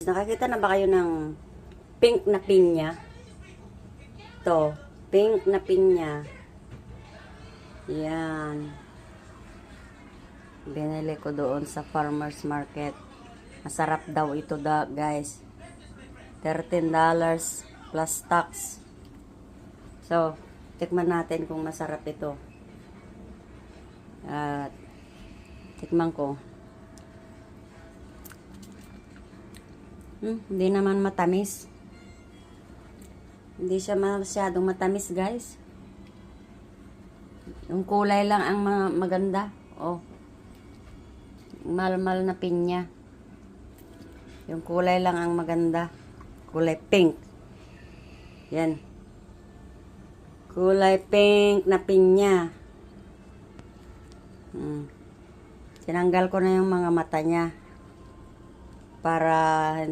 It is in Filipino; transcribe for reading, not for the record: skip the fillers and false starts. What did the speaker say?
Nakakita na ba kayo ng pink na pinya? To, pink na pinya. Yan. Binili ko doon sa farmer's market. Masarap daw ito guys. $13 plus tax. So, tikman natin kung masarap ito. At tikman ko. Hindi naman matamis. Hindi siya masyadong matamis, guys. Yung kulay lang ang maganda. Oh. Malmal na pinya. Yung kulay lang ang maganda. Kulay pink. Yan. Kulay pink na pinya. Tinanggal ko na yung mga mata niya. Para